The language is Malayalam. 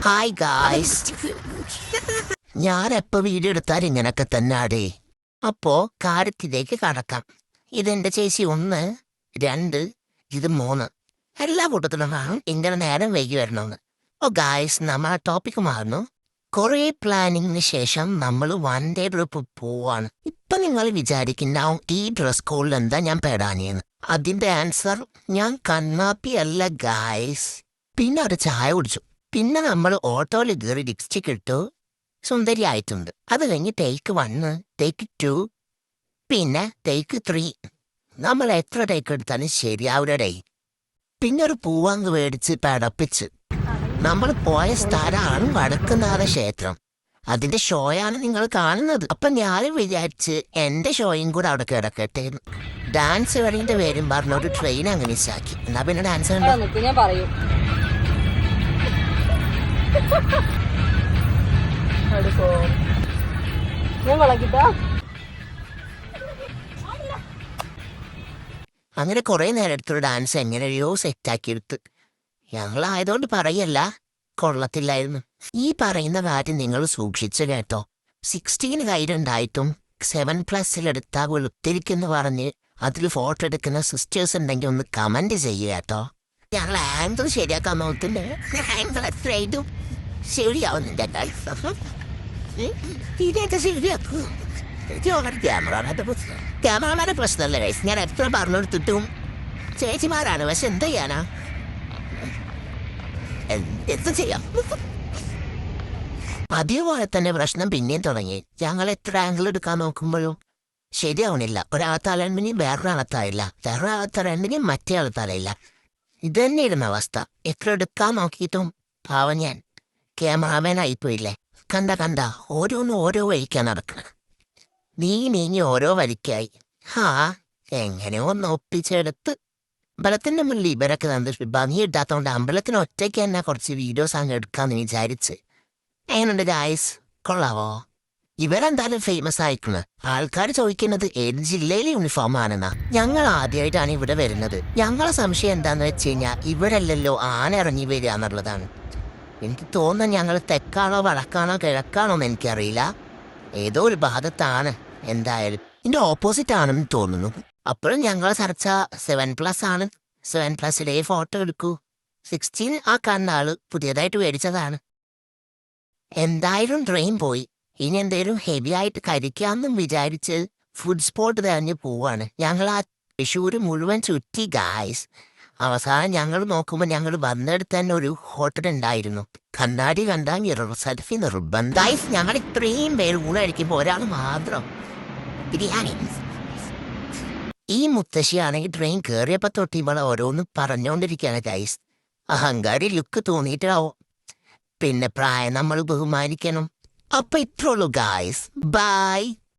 ഹായ് ഗായ്സ്, ഞാൻ എപ്പോ വീഡിയോ എടുത്താൽ ഇങ്ങനൊക്കെ തന്നെയാടേ. അപ്പോ കാര്യത്തിലേക്ക് കടക്കാം. ഇതെന്റെ ചേച്ചി 1, 2, ഇത് 3. എല്ലാ കൂട്ടത്തിലും കാണും ഇങ്ങനെ നേരം വൈകി വരണമെന്ന്. ഓ ഗായ്സ്, നമ്മൾ ടോപ്പിക് മാറുന്നു. കുറേ പ്ലാനിങ്ങിന് ശേഷം നമ്മൾ 1 ഡേ ട്രിപ്പ് പോവാണ്. ഇപ്പൊ നിങ്ങൾ വിചാരിക്കുന്നാവും ഈ ഡ്രസ് കോഡിൽ എന്താ ഞാൻ പെടാനിയെന്ന്. അതിന്റെ ആൻസർ, ഞാൻ കണ്ണാപ്പി അല്ല ഗായ്സ്. പിന്നെ ഒരു ചായ കുടിച്ചു. പിന്നെ നമ്മൾ ഓട്ടോയിൽ കയറി ലിപ്സ്റ്റിക് ഇട്ടു, സുന്ദരിയായിട്ടുണ്ട്. അത് കഴിഞ്ഞ് ടേക്ക് 1, ടേക്ക് 2, പിന്നെ ടേക്ക് 3. നമ്മൾ എത്ര ടേക്ക് എടുത്താലും ശരിയാവൂലേ. പിന്നെ ഒരു പൂവാങ്ക് മേടിച്ച് പടപ്പിച്ച് നമ്മൾ പോയ സ്ഥലമാണ് വടക്കുന്നാഥ ക്ഷേത്രം. അതിന്റെ ഷോയാണ് നിങ്ങൾ കാണുന്നത്. അപ്പൊ ഞാൻ വിചാരിച്ച് എന്റെ ഷോയും കൂടെ അവിടെ കിടക്കട്ടെ. ഡാൻസ് കളിന്റെ പേരും പറഞ്ഞൊരു ട്രെയിൻ അങ്ങനെ മിസ്സാക്കി. എന്നാ പിന്നെ ഡാൻസ് കണ്ടോ ഞാൻ പറയും. അങ്ങനെ കുറെ നേരത്തൊരു ഡാൻസ് എങ്ങനെയോ സെറ്റാക്കിയെടുത്ത്. ഞങ്ങളായതുകൊണ്ട് പറയല്ല, കൊള്ളത്തില്ലായിരുന്നു. ഈ പറയുന്ന കാര്യം നിങ്ങൾ സൂക്ഷിച്ചു കേട്ടോ. 16 കയ്യിലുണ്ടായിട്ടും 7+ എടുത്താൽ വെളുത്തിരിക്കുന്നു പറഞ്ഞ് അതിൽ ഫോട്ടോ എടുക്കുന്ന സിസ്റ്റേഴ്സ് ഉണ്ടെങ്കിൽ ഒന്ന് കമന്റ് ചെയ്യുക കേട്ടോ. ഞങ്ങൾ ആംഗിൾ ശരിയാക്കാൻ നോക്കുന്നുണ്ട്. ആംഗിൾ എത്രയായിട്ടും ശരിയാവുന്നില്ല. ഇതൊക്കെ ശരിയാക്കും. ക്യാമറമാരുടെ പ്രശ്നമല്ല ഗൈസ്. ഞാൻ എത്ര പറഞ്ഞെടുത്തിട്ടും ചേച്ചിമാരാണ്. പക്ഷെ എന്ത് ചെയ്യാനാ, എന്ത് ചെയ്യാം. അതേപോലെ തന്നെ പ്രശ്നം പിന്നെയും തുടങ്ങി. ഞങ്ങൾ എത്ര ആംഗിൾ എടുക്കാൻ നോക്കുമ്പോഴും ശരിയാവണില്ല. ഒരാളത്താലെങ്കിൽ വേറൊരാളത്തായില്ല, വേറൊരാളത്താലെങ്കിൽ മറ്റേ ആളത്താലില്ല. ഇത് തന്നെയായിരുന്നു അവസ്ഥ. എത്ര എടുക്കാൻ നോക്കിയിട്ടും പാവം ഞാൻ ക്യാമറാമാനായിപ്പോയില്ലേ. കണ്ട ഓരോന്നും ഓരോ വഴിക്കാൻ നടക്കണം. നീങ്ങി ഓരോ വരിക്കായി. എങ്ങനെയോ ഒന്ന് ഒപ്പിച്ചെടുത്ത് അമ്പലത്തിന്റെ മുന്നിൽ ഇവരൊക്കെ ഭംഗി ഇട്ടാത്തോണ്ട് അമ്പലത്തിന് ഒറ്റയ്ക്ക് തന്നെ കുറച്ച് വീഡിയോസ് അങ്ങ് എടുക്കാന്ന് വിചാരിച്ച്. എങ്ങനെയുണ്ട് ഗായ്സ്, കൊള്ളാവോ? ഇവരെന്തായാലും ഫേമസ് ആയിക്കുന്നത്. ആൾക്കാർ ചോദിക്കുന്നത് ഏത് ജില്ലയിലെ യൂണിഫോം ആണെന്നാ. ഞങ്ങൾ ആദ്യമായിട്ടാണ് ഇവിടെ വരുന്നത്. ഞങ്ങളെ സംശയം എന്താന്ന് വെച്ച് കഴിഞ്ഞാൽ ഇവരല്ലല്ലോ ആന ഇറങ്ങി വരിക എന്നുള്ളതാണ്. എനിക്ക് തോന്നുന്നത് ഞങ്ങൾ തെക്കാണോ വടക്കാണോ കിഴക്കാണോ എന്ന് എനിക്കറിയില്ല. ഏതോ ഒരു ഭാഗത്താണ്. എന്തായാലും ഇതിന്റെ ഓപ്പോസിറ്റ് ആണെന്ന് തോന്നുന്നു. അപ്പോഴും ഞങ്ങൾ ചർച്ച 7+ ആണ്. 7+ലെ ഫോട്ടോ എടുക്കൂ. 16 ആ കണ്ട ആള് പുതിയതായിട്ട് മേടിച്ചതാണ്. എന്തായാലും ട്രെയിൻ പോയി. ഇനി എന്തേലും ഹെവി ആയിട്ട് കഴിക്കാമെന്നും വിചാരിച്ച് ഫുഡ് സ്പോട്ട് തെരഞ്ഞു പോവാണ്. ഞങ്ങൾ ആ തൃശ്ശൂർ മുഴുവൻ ചുറ്റി ഗായ്സ്. അവസാനം ഞങ്ങൾ നോക്കുമ്പോൾ ഞങ്ങൾ വന്നെടുത്ത് തന്നെ ഒരു ഹോട്ടൽ ഉണ്ടായിരുന്നു. കണ്ണാടി കണ്ടാൽ മിറർ സെൽഫി നിർബന്ധം. ഗായ്സ്, ഞങ്ങൾ ഇത്രയും പേര് ഊണടിക്കുമ്പോൾ ഒരാൾ മാത്രം ബിരിയാണി. ഈ മുത്തശ്ശിയാണെങ്കിൽ ട്രെയിൻ കയറിയപ്പോൾ തൊട്ട് ഇവളെ ഓരോന്ന് പറഞ്ഞുകൊണ്ടിരിക്കുകയാണ് ഗൈസ്. അഹങ്കാരി ലുക്ക് തോന്നിയിട്ടാവും. പിന്നെ പ്രായം നമ്മൾ ബഹുമാനിക്കണം. അപ്പൊ ഇത്രയുള്ളൂ ഗായ്സ്. ബൈ.